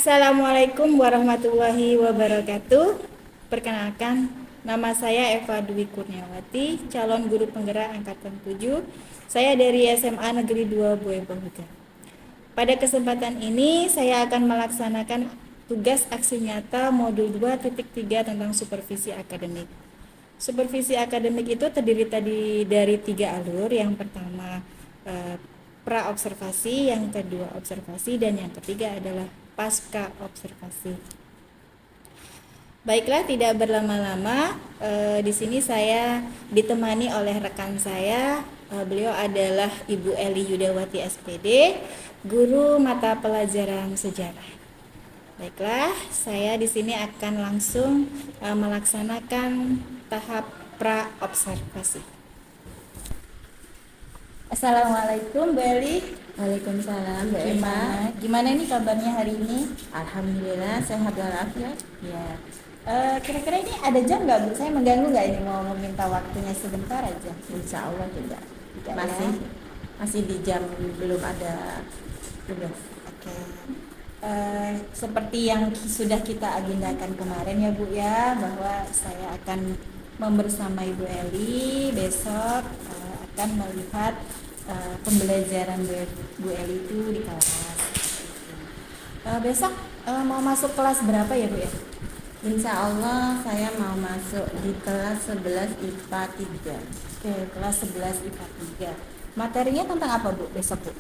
Assalamualaikum warahmatullahi wabarakatuh. Perkenalkan, nama saya Eva Dwi Kurniawati, calon guru penggerak angkatan 7. Saya dari SMA Negeri 2 Bueu Bangka. Pada kesempatan ini saya akan melaksanakan tugas aksi nyata modul 2.3 tentang supervisi akademik. Supervisi akademik itu terdiri dari 3 alur. Yang pertama pra-observasi, yang kedua observasi, dan yang ketiga adalah pasca observasi. Baiklah, tidak berlama-lama, di sini saya ditemani oleh rekan saya. Beliau adalah Ibu Eli Yudawati SPD, guru mata pelajaran sejarah. Baiklah, saya di sini akan langsung melaksanakan tahap pra-observasi. Assalamualaikum Bu Eli. Waalaikumsalam Mbak Eva. Gimana nih kabarnya hari ini? Alhamdulillah sehat walafiat. Ya. Kira-kira ini ada jam nggak Bu? Saya mengganggu nggak ini, mau meminta waktunya sebentar aja? Insya Allah tidak. Tidak, Masih di jam, belum ada tugas. Oke. Seperti yang sudah kita agendakan kemarin ya Bu ya, bahwa saya akan membersamai Bu Eli besok akan melihat pembelajaran Bu Eli itu di kelas. Besok mau masuk kelas berapa ya Bu ya? Insya Allah saya mau masuk di kelas 11 IPA 3. Oke, kelas 11 IPA 3. Materinya tentang apa Bu besok Bu?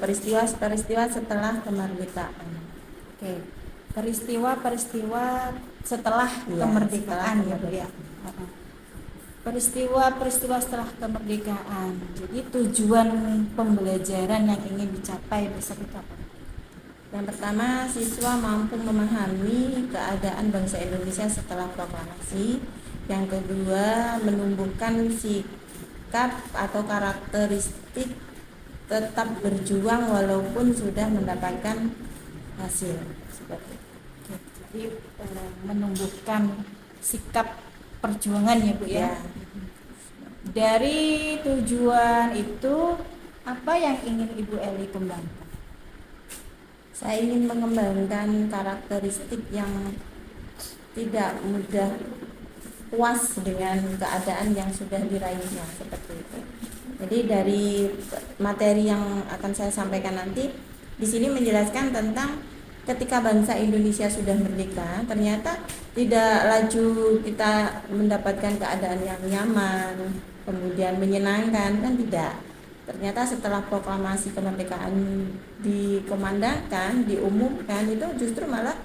Peristiwa-peristiwa setelah kemerdekaan. Oke, peristiwa-peristiwa setelah kemerdekaan ya Bu ya. Peristiwa-peristiwa setelah kemerdekaan. Jadi tujuan pembelajaran yang ingin dicapai besok itu apa? Yang pertama, siswa mampu memahami keadaan bangsa Indonesia setelah proklamasi. Yang kedua, menumbuhkan sikap atau karakteristik tetap berjuang walaupun sudah mendapatkan hasil. Seperti itu. Jadi menumbuhkan sikap perjuangan ya Bu ya. Dari tujuan itu, apa yang ingin Ibu Eli kembangkan? Saya ingin mengembangkan karakteristik yang tidak mudah puas dengan keadaan yang sudah diraihnya, seperti itu. Jadi dari materi yang akan saya sampaikan nanti, di sini menjelaskan tentang ketika bangsa Indonesia sudah merdeka, ternyata tidak laju kita mendapatkan keadaan yang nyaman, kemudian menyenangkan, kan tidak. Ternyata setelah proklamasi kemerdekaan dikumandangkan, diumumkan, itu justru malah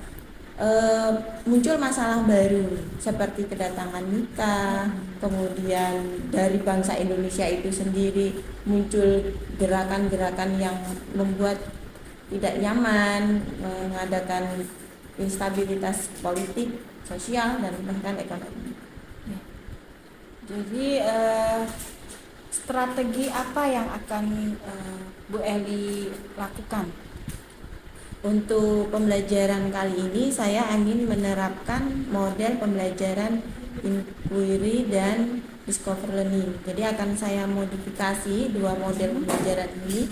muncul masalah baru seperti kedatangan nikah, kemudian dari bangsa Indonesia itu sendiri muncul gerakan-gerakan yang membuat tidak nyaman, mengadakan instabilitas politik, sosial, dan bahkan ekonomi. Jadi strategi apa yang akan Bu Eli lakukan? Untuk pembelajaran kali ini saya ingin menerapkan model pembelajaran inquiry dan discover learning. Jadi akan saya modifikasi dua model pembelajaran ini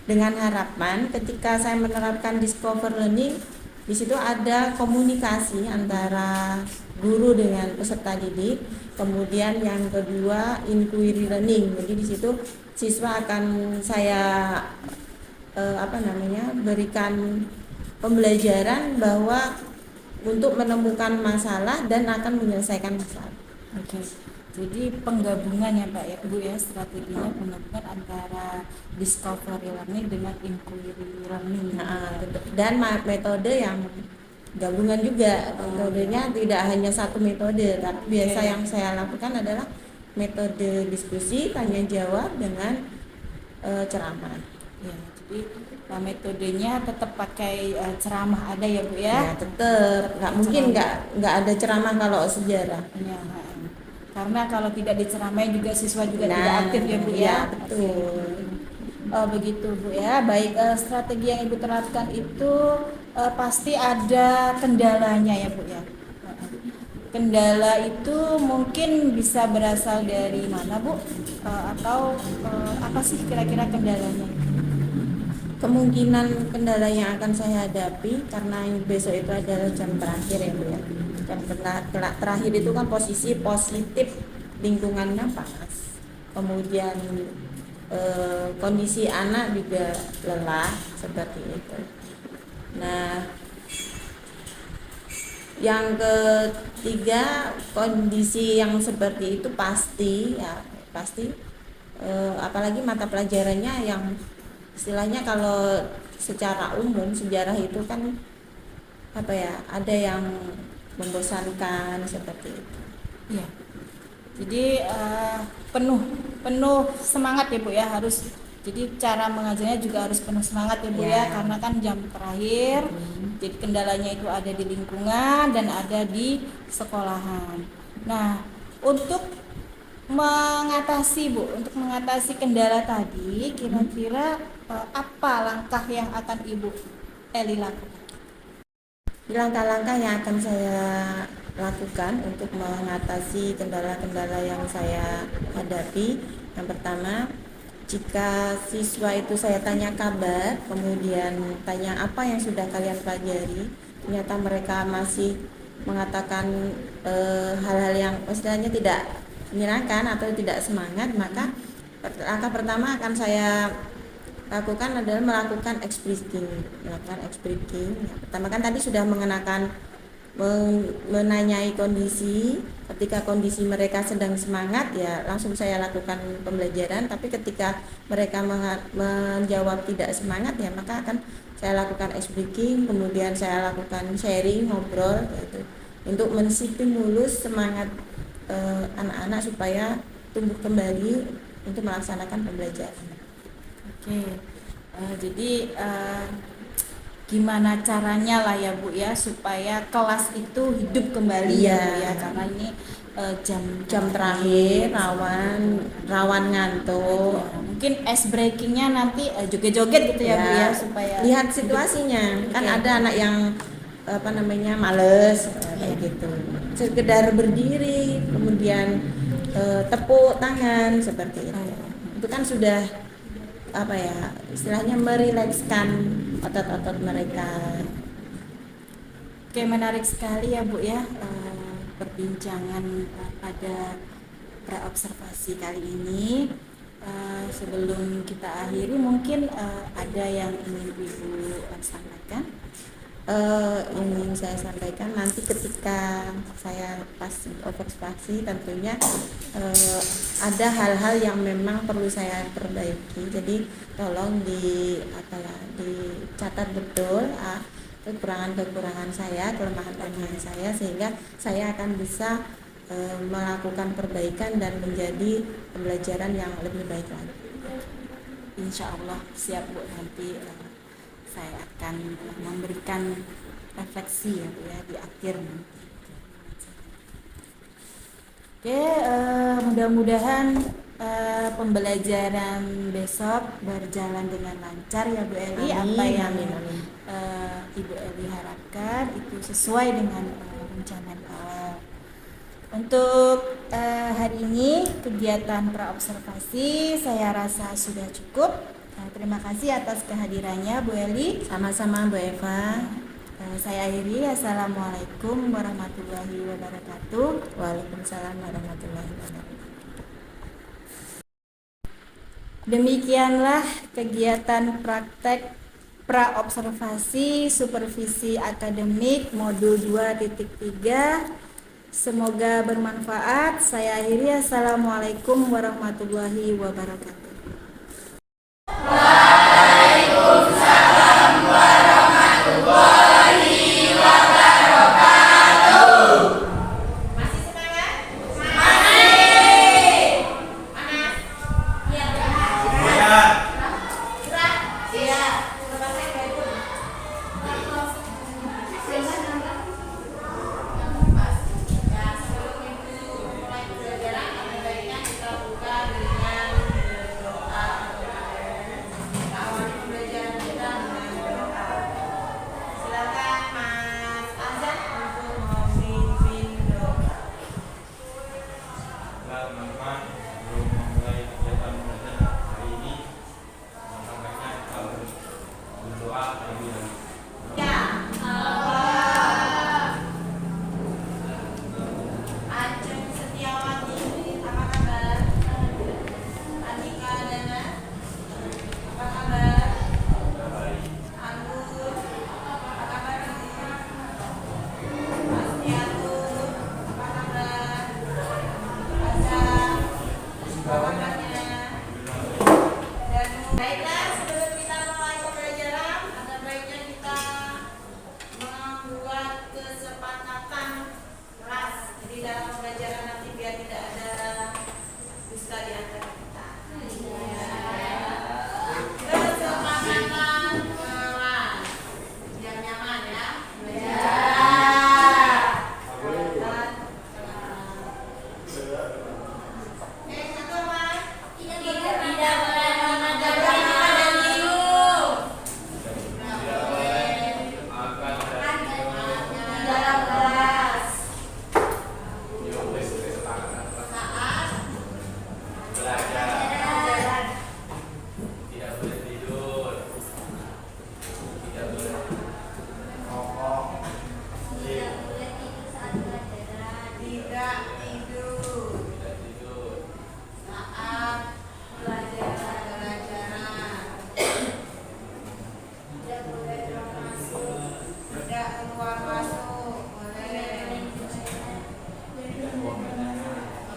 dengan harapan ketika saya menerapkan discover learning, di situ ada komunikasi antara guru dengan peserta didik. Kemudian yang kedua inquiry learning. Jadi di situ siswa akan saya berikan pembelajaran bahwa untuk menemukan masalah dan akan menyelesaikan masalah. Oke. Jadi penggabungan ya Pak ya Bu ya, strateginya penggabungan antara discovery learning dengan inquiry learning. Dan metode yang gabungan juga. Metodenya tidak hanya satu metode, tapi biasa yang saya lakukan adalah metode diskusi, tanya jawab dengan ceramah. Ya, jadi metodenya tetap pakai ceramah ada ya Bu ya? Ya tetap, nggak mungkin nggak ada ceramah kalau sejarah. Ya, karena kalau tidak diceramai juga siswa juga tidak aktif ya Bu ya? Ya betul. Oh begitu Bu ya. Baik, strategi yang Ibu terapkan itu pasti ada kendalanya ya Bu ya. Kendala itu mungkin bisa berasal dari mana Bu? Atau apa sih kira-kira kendalanya? kemungkinan kendala yang akan saya hadapi karena besok itu adalah jam terakhir ya Bu ya. Jam terakhir itu kan posisi positif, lingkungannya panas. Kemudian kondisi anak juga lelah seperti itu. Nah, yang ketiga, kondisi yang seperti itu pasti apalagi mata pelajarannya yang istilahnya kalau secara umum sejarah itu kan ada yang membosankan seperti itu. Iya. Jadi penuh semangat ya Bu ya, harus, jadi cara mengajarnya juga harus penuh semangat ya Bu ya, karena kan jam terakhir. Jadi kendalanya itu ada di lingkungan dan ada di sekolahan. Nah, untuk mengatasi kendala tadi, kira-kira apa langkah yang akan Ibu Eli lakukan? Langkah-langkah yang akan saya lakukan untuk mengatasi kendala-kendala yang saya hadapi, yang pertama, jika siswa itu saya tanya kabar, kemudian tanya apa yang sudah kalian pelajari, ternyata mereka masih mengatakan hal-hal yang istilahnya tidak menyenangkan atau tidak semangat, maka langkah pertama akan saya lakukan adalah melakukan ice breaking. Pertama kan tadi sudah menanyai kondisi. Ketika kondisi mereka sedang semangat, ya langsung saya lakukan pembelajaran. Tapi ketika mereka menjawab tidak semangat, ya maka akan saya lakukan ice breaking. Kemudian saya lakukan sharing, ngobrol, gitu, untuk menstimulus semangat anak-anak supaya tumbuh kembali untuk melaksanakan pembelajaran. Oke, jadi gimana caranya lah ya Bu ya supaya kelas itu hidup kembali ya Bu ya, karena ini jam terakhir rawan ngantuk. Ya, mungkin ice breakingnya nanti joget-joget gitu ya Bu ya, supaya lihat situasinya. Kan ada anak yang males kayak gitu, sekedar berdiri kemudian tepuk tangan seperti itu. Itu kan sudah istilahnya merilekskan otot-otot mereka. Oke, menarik sekali ya Bu ya perbincangan pada praobservasi kali ini. Sebelum kita akhiri, mungkin ada yang ingin Ibu sampaikan? Ingin saya sampaikan nanti ketika saya pas observasi tentunya ada hal-hal yang memang perlu saya perbaiki, jadi tolong dicatat betul kekurangan-kekurangan saya, kelemahan-kelemahan saya, sehingga saya akan bisa melakukan perbaikan dan menjadi pembelajaran yang lebih baik lagi. Insya Allah siap Bu, nanti saya akan memberikan refleksi ya Bu ya di akhir nanti. Oke, mudah-mudahan pembelajaran besok berjalan dengan lancar ya Bu Eli. Apa yang Ibu Eli harapkan itu sesuai dengan rencana awal. Untuk hari ini kegiatan praobservasi saya rasa sudah cukup. Terima kasih atas kehadirannya Bu Eli. Sama-sama Bu Eva. Saya akhiri. Assalamualaikum warahmatullahi wabarakatuh. Waalaikumsalam warahmatullahi wabarakatuh. Demikianlah kegiatan praktek praobservasi supervisi akademik modul 2.3. Semoga bermanfaat. Saya akhiri. Assalamualaikum warahmatullahi wabarakatuh. Waalaikumsalam warahmatullahi wabarakatuh. Masih semangat? Masih. Panas? Iya. Gerah? Iya. Sebelum Ibu mulai pembelajaran, ada baiknya kita buka dengan berdoa. Saat Belajar. Tidak boleh tidur. Tidak boleh rokok. tidak boleh tidur saat pelajaran. Tidak tidur Tidak tidur. saat pelajaran. Tidak boleh keluar masuk. Tidak keluar masuk. Boleh. Tidak buang air.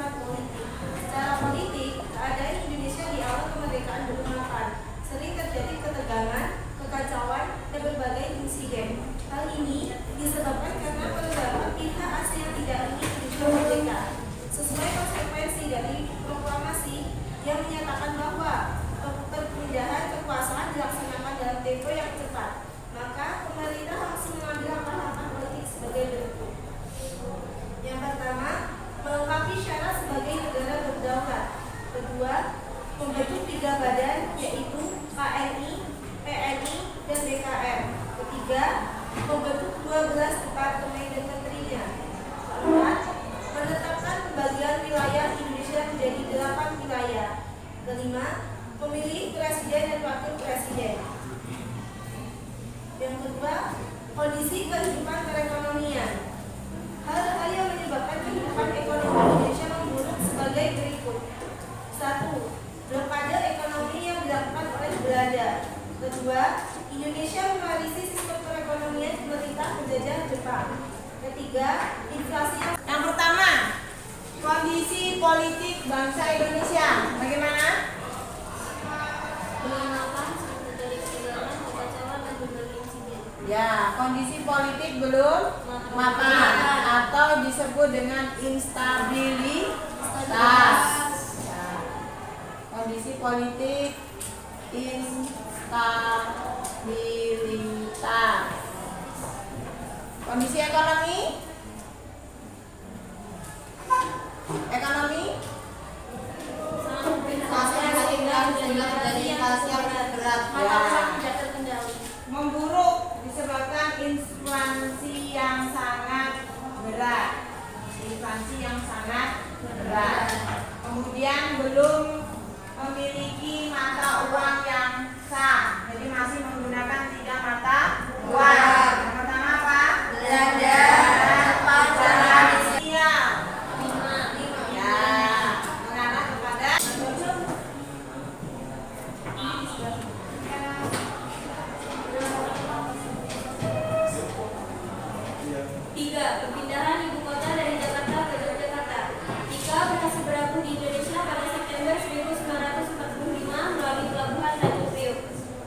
bersifat politik. Secara politik, keadaan Indonesia di awal kemerdekaan belum mapan. Sering terjadi ketegangan, kekacauan, dan berbagai insiden. Hal ini disebabkan karena beberapa pihak asing yang tidak ingin Indonesia merdeka. Sesuai konsekuensi dari proklamasi yang menyatakan bahwa perpindahan kekuasaan dilaksanakan dalam tempo yang cepat, maka pemerintah harus mengambil langkah-langkah politik sebagai berikut. Yang pertama, melengkapi syarat sebagai negara berdaulat. Kedua, membentuk 3 badan, yaitu KNI, PNI, dan BKR. Ketiga, membentuk 12 departemen dan menterinya. Keempat, menetapkan pembagian wilayah Indonesia menjadi 8 wilayah. Kelima, memilih presiden dan wakil presiden. Yang kedua, kondisi kehidupan perekonomian. Hal-hal yang menyebabkan kehidupan ekonomi Indonesia memburuk sebagai berikut. 1. Blokade ekonomi yang dilakukan oleh Belanda. Kedua, Indonesia mewarisi sistem perekonomian pemerintah penjajah Jepang. Ketiga, inflasi Yang pertama, kondisi politik bangsa Indonesia. Bagaimana? belum mapan dari ketegangan, kekacauan, dan berbagai insiden. Ya, kondisi politik belum mapan atau disebut dengan instabilitas. Ya. Kondisi politik instabilitas. Kondisi ekonomi? Ekonomi? Ya. Memburuk disebabkan inflasi yang sangat berat. Inflasi yang sangat berat. Kemudian belum memiliki mata uang yang sah. Jadi masih menggunakan 3 mata uang. Yang pertama apa? Belanda. Iya. Ya. Mengarah kepada Tiga, perpindahan ibu kota dari Jakarta ke Yogyakarta. Ika berhasil berlabuh di Indonesia pada September 1945 melalui pelabuhan Tanjung Priok.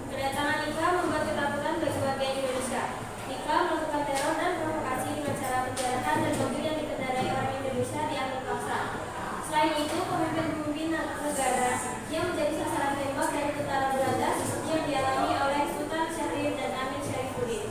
Kedatangan Ika membuat ketakutan bagi warga Indonesia. Ika melakukan teror dan provokasi dengan cara penjarahan dan mobil yang dikendarai orang Indonesia diangkut paksa. Selain itu, pemimpin-pemimpin negara yang menjadi sasaran tembak dari tentara Belanda yang dialami oleh Sultan Syahrir dan Amin Syarifuddin.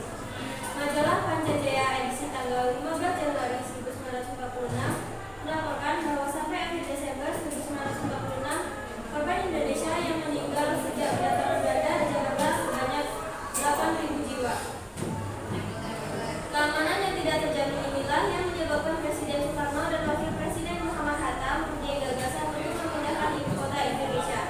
Majalah Pancajaya edisi tanggal 15 Januari 1946 melaporkan bahwa sampai akhir Desember 1946 korban Indonesia yang meninggal sejak kedatangan Belanda di Jakarta sebanyak 8.000 jiwa. Keamanan yang tidak terjamin inilah yang menyebabkan Presiden Soekarno dan Wakil Presiden Muhammad Hatta mempunyai gagasan untuk memindahkan ibu kota Indonesia.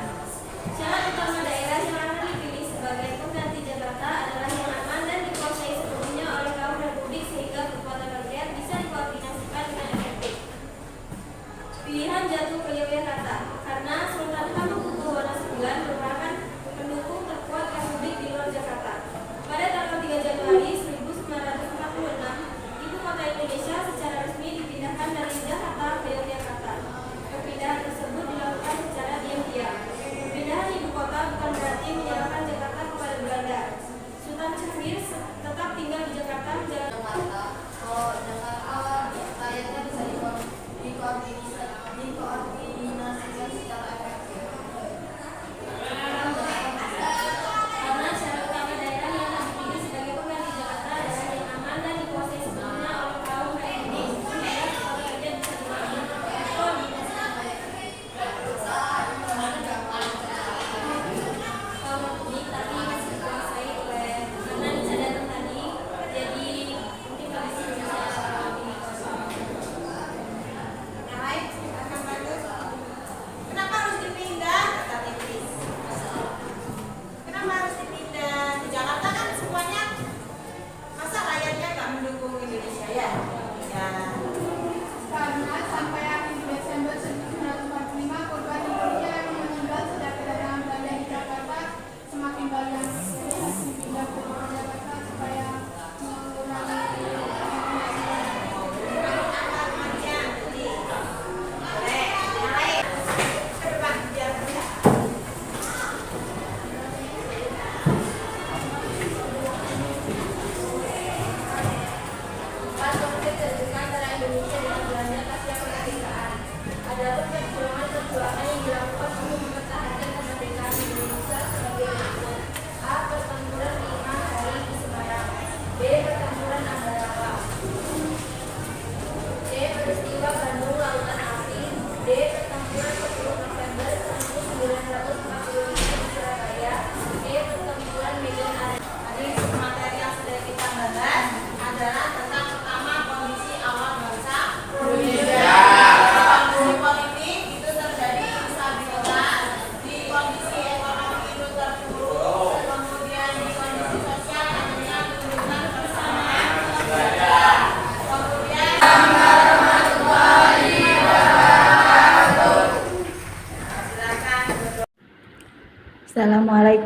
Syarat utama daerah yang akan dipilih sebagai pengganti Jakarta adalah yang aman dan dikuasai sepenuhnya oleh kaum republik sehingga kekuatan rakyat bisa dikoordinasikan dengan efektif. Pilihan jatuh ke Yogyakarta karena Sultan Hamengkubuwono IX merupakan pendukung terkuat republik di luar Jakarta. Pada tanggal 3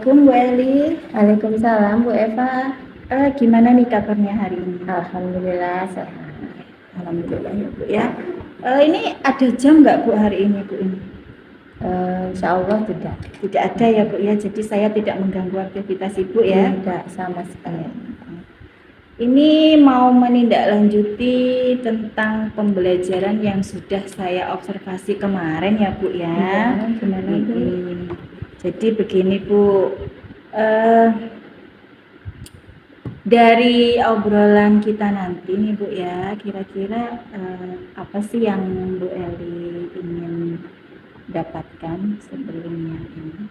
Assalamualaikum Bu Eli. Waalaikumsalam Bu Eva. Gimana nih kabarnya hari ini? Alhamdulillah sehat. Alhamdulillah ya Bu ya. Ini ada jam nggak Bu hari ini Bu ini? Insya Allah tidak. Tidak ada ya Bu ya. Jadi saya tidak mengganggu aktivitas Ibu ya. Tidak sama sekali. Ini mau menindaklanjuti tentang pembelajaran yang sudah saya observasi kemarin ya Bu ya. Ya, gimana Bu? Jadi begini Bu, dari obrolan kita nanti nih Bu ya, kira-kira apa sih yang Bu Eli ingin dapatkan sebelumnya ini?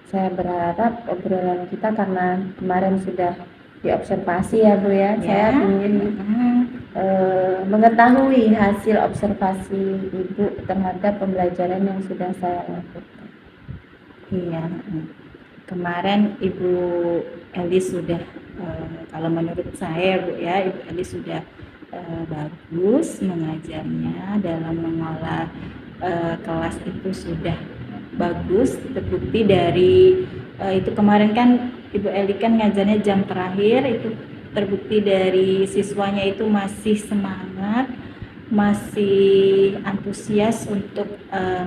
Saya berharap obrolan kita karena kemarin sudah diobservasi ya Bu ya. Saya ingin mengetahui hasil observasi Ibu terhadap pembelajaran yang sudah saya lakukan. Iya, kemarin Ibu Eli sudah, kalau menurut saya Bu ya, Ibu Eli sudah bagus mengajarnya dalam mengolah kelas itu sudah bagus, terbukti dari itu kemarin kan Ibu Eli kan ngajarnya jam terakhir, itu terbukti dari siswanya itu masih semangat, masih antusias untuk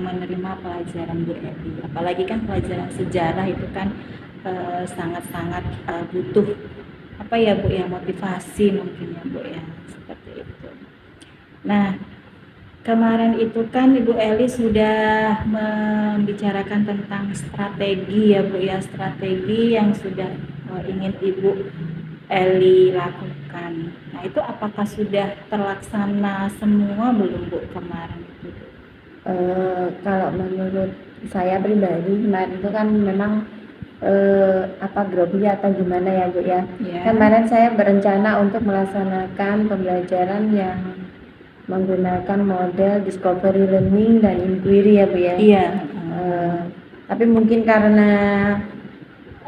menerima pelajaran Bu Eli. Apalagi kan pelajaran sejarah itu kan sangat-sangat butuh apa ya Bu ya, motivasi mungkin ya Bu ya, seperti itu. Nah, kemarin itu kan Ibu Eli sudah membicarakan tentang strategi ya Bu ya, strategi yang sudah ingin Ibu Eli lakukan. Nah, itu apakah sudah terlaksana semua belum Bu kemarin itu? Kalau menurut saya pribadi kemarin itu kan memang grogi atau gimana ya Bu ya. Kemarin saya berencana untuk melaksanakan pembelajaran yang menggunakan model discovery learning dan inquiry ya Bu ya. Iya. Tapi mungkin karena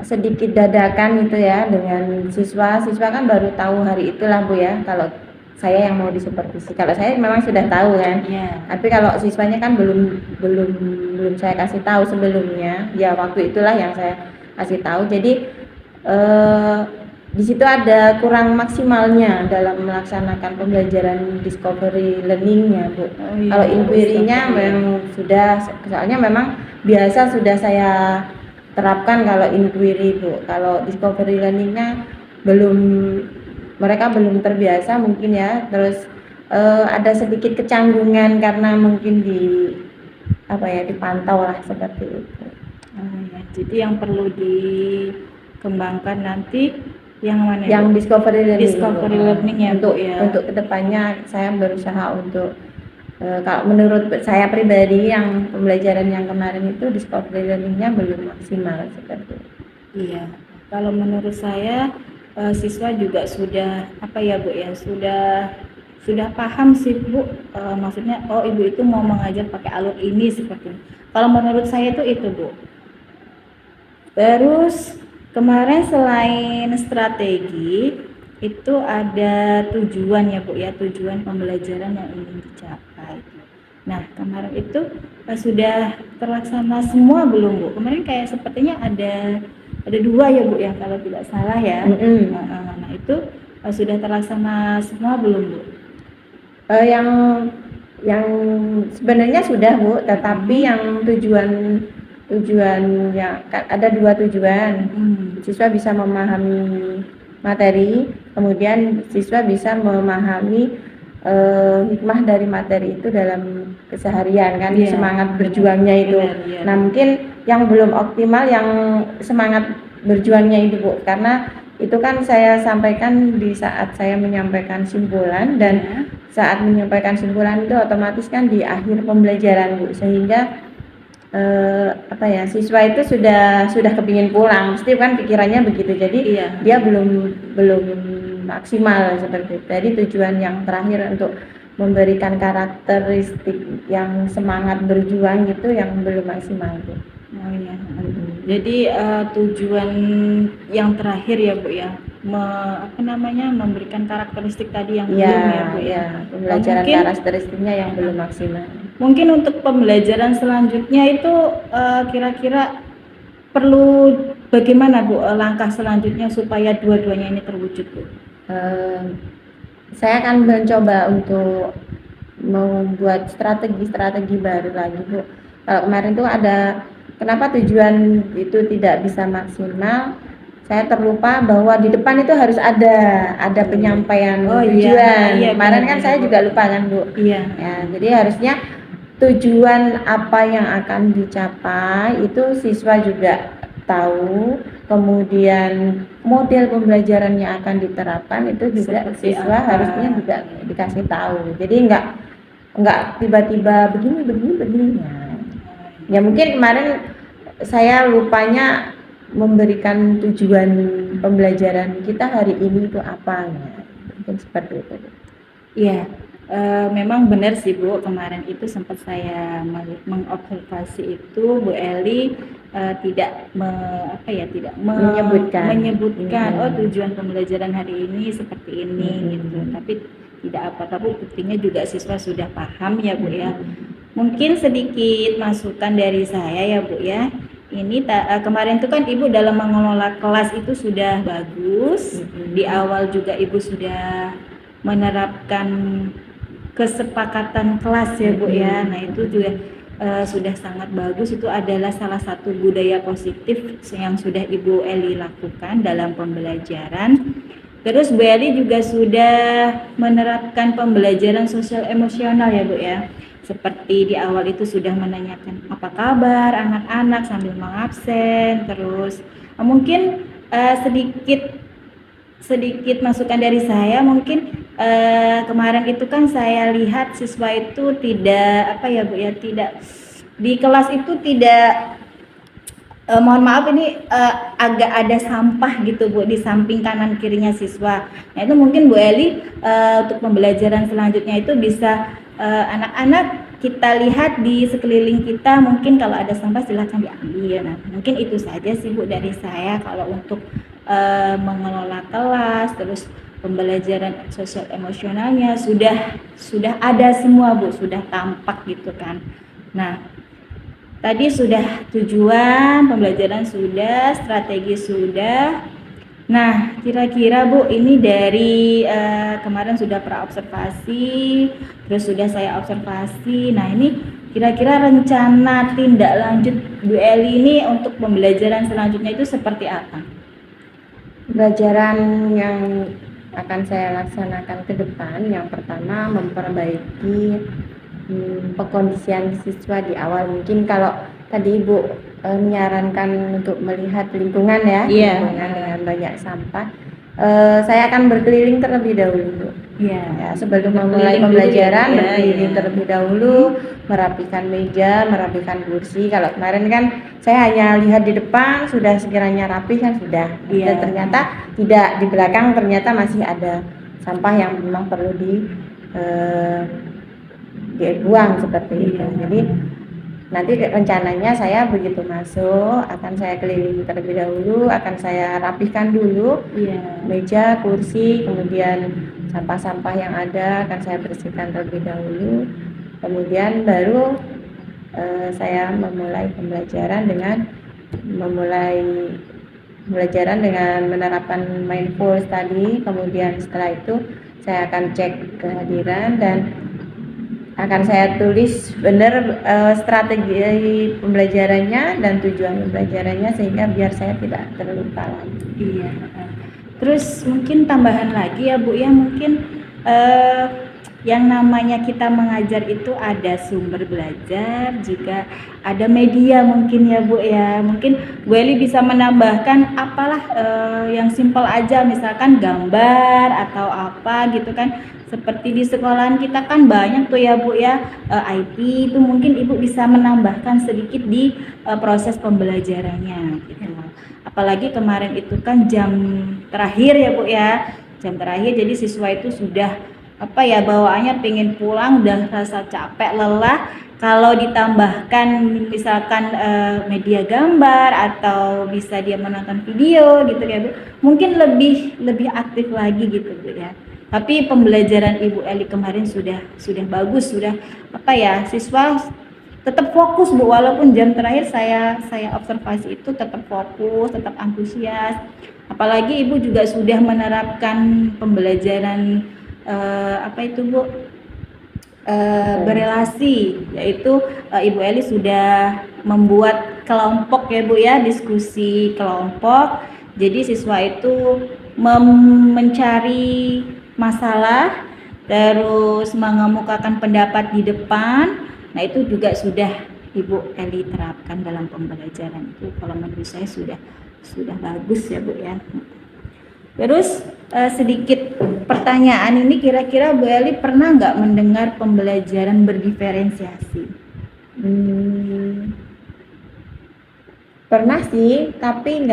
sedikit dadakan itu ya dengan siswa kan baru tahu hari itulah Bu ya, kalau saya yang mau disupervisi. Kalau saya memang sudah tahu kan. Iya. Tapi kalau siswanya kan belum saya kasih tahu sebelumnya. Ya waktu itulah yang saya kasih tahu. Jadi di situ ada kurang maksimalnya dalam melaksanakan pembelajaran discovery learningnya Bu. Kalau inquiry-nya memang sudah, soalnya memang biasa sudah saya terapkan kalau inquiry Bu. Kalau discovery learningnya mereka belum terbiasa mungkin ya. Terus ada sedikit kecanggungan karena mungkin dipantau lah seperti itu. Ya. Jadi yang perlu dikembangkan nanti yang mana? Yang discovery learning. Discovery learning ya Bu ya. Untuk kedepannya saya berusaha untuk kalau menurut saya pribadi yang pembelajaran yang kemarin itu discovery learningnya belum maksimal seperti itu. Iya. Kalau menurut saya siswa juga sudah Bu ya, sudah paham sih Bu, maksudnya Ibu itu mau mengajar pakai alur ini seperti ini. Kalau menurut saya itu Bu. Terus kemarin selain strategi itu ada tujuan ya Bu ya, tujuan pembelajaran yang ingin dicapai. Nah, kemarin itu sudah terlaksana semua belum Bu? Kemarin kayak sepertinya ada 2 ya Bu ya, kalau tidak salah ya. Nah, itu sudah terlaksana semua belum Bu? Yang sebenarnya sudah Bu, tetapi yang tujuan yang ada 2 tujuan. Siswa bisa memahami materi, kemudian siswa bisa memahami hikmah dari materi itu dalam keseharian kan, semangat berjuangnya itu. Benar. Nah, mungkin yang belum optimal yang semangat berjuangnya itu Bu, karena itu kan saya sampaikan di saat saya menyampaikan simpulan, dan saat menyampaikan simpulan itu otomatis kan di akhir pembelajaran Bu, sehingga siswa itu sudah kepingin pulang, pasti kan pikirannya begitu. Jadi dia belum maksimal seperti itu. Jadi tujuan yang terakhir untuk memberikan karakteristik yang semangat berjuang gitu yang belum maksimal Bu. Jadi tujuan yang terakhir ya Bu ya, memberikan karakteristik tadi yang belum ya Bu ya. Pembelajaran karakteristiknya yang belum maksimal. Mungkin untuk pembelajaran selanjutnya itu kira-kira perlu bagaimana Bu langkah selanjutnya supaya dua-duanya ini terwujud Bu? Saya akan mencoba untuk membuat strategi-strategi baru lagi Bu. Kalau kemarin tuh ada kenapa tujuan itu tidak bisa maksimal, saya terlupa bahwa di depan itu harus ada penyampaian Oh, iya. tujuan. Iya, Kemarin kan benar, saya Bu. juga lupa kan Bu. Iya. Ya, jadi harusnya tujuan apa yang akan dicapai itu siswa juga tahu, kemudian model pembelajaran yang akan diterapkan itu juga Seperti siswa apa? harusnya juga dikasih tahu. Jadi enggak tiba-tiba begini. Nah, ya mungkin kemarin saya lupanya memberikan tujuan pembelajaran kita hari ini itu apa ya. Mungkin seperti itu. Iya, memang benar sih Bu, kemarin itu sempat saya mengobservasi itu Bu Eli tidak menyebutkan oh tujuan pembelajaran hari ini seperti ini gitu, tapi tidak apa-apa Bu, buktinya juga siswa sudah paham ya Bu ya. Mungkin sedikit masukan dari saya ya Bu ya. Ini kemarin itu kan Ibu dalam mengelola kelas itu sudah bagus. Di awal juga Ibu sudah menerapkan kesepakatan kelas ya Bu ya. Nah itu juga sudah sangat bagus. Itu adalah salah satu budaya positif yang sudah Ibu Eli lakukan dalam pembelajaran. Terus Bu Eli juga sudah menerapkan pembelajaran sosial emosional ya Bu ya. Seperti di awal itu sudah menanyakan apa kabar anak-anak sambil mengabsen. Terus mungkin sedikit masukan dari saya, mungkin kemarin itu kan saya lihat siswa itu tidak tidak di kelas itu tidak mohon maaf ini agak ada sampah gitu Bu di samping kanan kirinya siswa. Nah itu mungkin Bu Eli untuk pembelajaran selanjutnya itu bisa anak-anak kita lihat di sekeliling kita, mungkin kalau ada sampah silakan diambil. Nah mungkin itu saja sih Bu dari saya kalau untuk mengelola kelas. Terus pembelajaran sosial emosionalnya sudah ada semua Bu, sudah tampak gitu kan. Nah tadi sudah tujuan pembelajaran, sudah strategi, sudah. Nah kira-kira Bu ini dari kemarin sudah praobservasi, terus sudah saya observasi. Nah ini kira-kira rencana tindak lanjut Bu Eli ini untuk pembelajaran selanjutnya itu seperti apa? Pembelajaran yang akan saya laksanakan ke depan, yang pertama memperbaiki pengkondisian siswa di awal. Mungkin kalau tadi Ibu menyarankan untuk melihat lingkungan ya, lingkungan dengan banyak sampah, saya akan berkeliling terlebih dahulu Bu. Ya, sebelum memulai pembelajaran berkeliling terlebih dahulu, merapikan meja, merapikan kursi. Kalau kemarin kan saya hanya lihat di depan sudah sekiranya rapi kan sudah. Dan ternyata tidak, di belakang ternyata masih ada sampah yang memang perlu dibuang seperti itu. Jadi nanti rencananya saya begitu masuk akan saya keliling terlebih dahulu, akan saya rapihkan dulu meja, kursi, kemudian sampah-sampah yang ada akan saya bersihkan terlebih dahulu. Kemudian baru saya memulai pembelajaran dengan menerapkan mindfulness tadi. Kemudian setelah itu saya akan cek kehadiran dan akan saya tulis benar strategi pembelajarannya dan tujuan pembelajarannya sehingga biar saya tidak terlupa lagi. Iya. Terus mungkin tambahan lagi ya Bu ya, mungkin yang namanya kita mengajar itu ada sumber belajar, juga ada media mungkin ya Bu ya. Mungkin Bu Eli bisa menambahkan apalah yang simpel aja, misalkan gambar atau apa gitu kan. Seperti di sekolahan kita kan banyak tuh ya Bu ya, IT itu mungkin Ibu bisa menambahkan sedikit di proses pembelajarannya gitu. Apalagi kemarin itu kan jam terakhir ya Bu ya, jam terakhir, jadi siswa itu sudah bawaannya pengen pulang, udah rasa capek, lelah. Kalau ditambahkan misalkan media gambar atau bisa dia menonton video gitu ya Bu, mungkin lebih aktif lagi gitu Bu ya. Tapi pembelajaran Ibu Eli kemarin sudah bagus, sudah siswa tetap fokus Bu, walaupun jam terakhir saya observasi itu tetap fokus, tetap antusias. Apalagi Ibu juga sudah menerapkan pembelajaran apa itu Bu? Berelasi, yaitu Ibu Eli sudah membuat kelompok ya Bu ya, diskusi kelompok. Jadi siswa itu mencari masalah, terus mengemukakan pendapat di depan. Nah itu juga sudah Ibu Eli terapkan dalam pembelajaran itu. Kalau menurut saya sudah bagus ya Bu ya. Terus sedikit pertanyaan ini, kira-kira Bu Eli pernah nggak mendengar pembelajaran berdiferensiasi? Pernah sih, tapi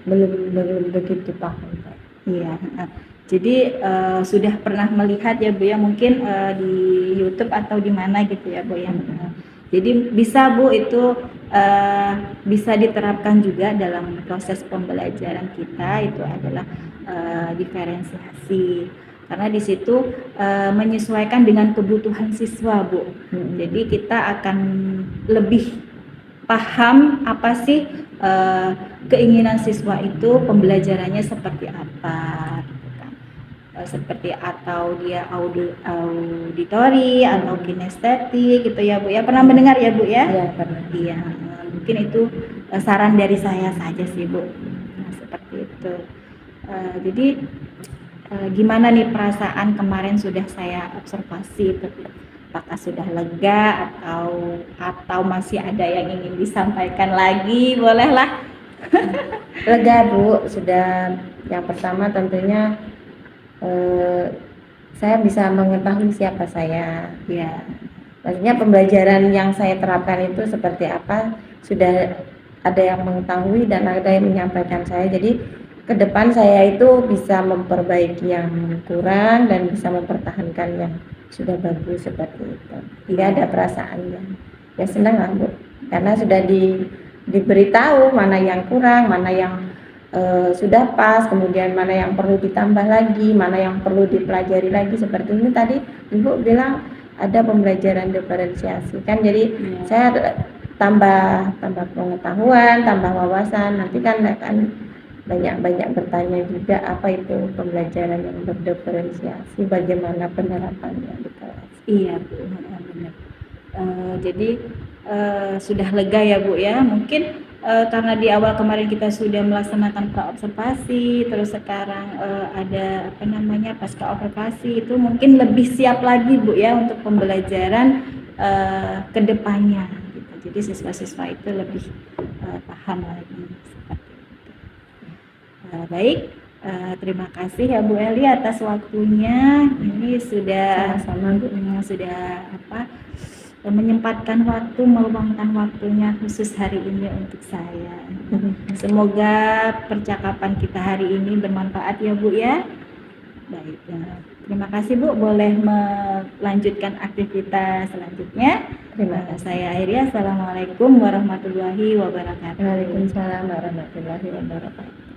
belum begitu paham. Iya. Jadi sudah pernah melihat ya Bu ya, mungkin di YouTube atau di mana gitu ya Bu ya. Jadi bisa Bu itu bisa diterapkan juga dalam proses pembelajaran kita, itu adalah diferensiasi. Karena di situ menyesuaikan dengan kebutuhan siswa Bu. Jadi kita akan lebih paham apa sih keinginan siswa itu, pembelajarannya seperti apa. Seperti atau dia auditori atau kinestetik gitu ya Bu ya. Pernah mendengar ya Bu ya? Iya, pernah. Iya, mungkin itu saran dari saya saja sih Bu. Nah, seperti itu. Jadi gimana nih perasaan kemarin sudah saya observasi itu? Apakah sudah lega atau masih ada yang ingin disampaikan lagi? Bolehlah. Lega Bu, sudah. Yang pertama tentunya saya bisa mengetahui siapa saya. Ya. Maksudnya pembelajaran yang saya terapkan itu seperti apa, sudah ada yang mengetahui dan ada yang menyampaikan saya. Jadi ke depan saya itu bisa memperbaiki yang kurang dan bisa mempertahankan yang sudah bagus seperti itu. Tidak ada perasaan ya senang lah Bu, karena sudah diberitahu mana yang kurang, mana yang sudah pas, kemudian mana yang perlu ditambah lagi, mana yang perlu dipelajari lagi. Seperti ini tadi Ibu bilang ada pembelajaran diferensiasi kan, jadi saya tambah pengetahuan, tambah wawasan. Nanti kan akan banyak bertanya juga apa itu pembelajaran yang berdiferensiasi, bagaimana penerapannya di kelas. Iya Bu, benar. Jadi sudah lega ya Bu ya. Mungkin karena di awal kemarin kita sudah melaksanakan pra-observasi, terus sekarang ada pasca observasi, itu mungkin lebih siap lagi Bu ya untuk pembelajaran ke depannya gitu. Jadi siswa-siswa itu lebih paham lagi seperti itu. Baik, terima kasih ya Bu Eli atas waktunya. Ini sudah menyempatkan waktu, meluangkan waktunya khusus hari ini untuk saya. Semoga percakapan kita hari ini bermanfaat ya Bu ya. Baik, terima kasih Bu, boleh melanjutkan aktivitas selanjutnya. Terima kasih. Saya akhiri, assalamualaikum warahmatullahi wabarakatuh. Waalaikumsalam warahmatullahi wabarakatuh.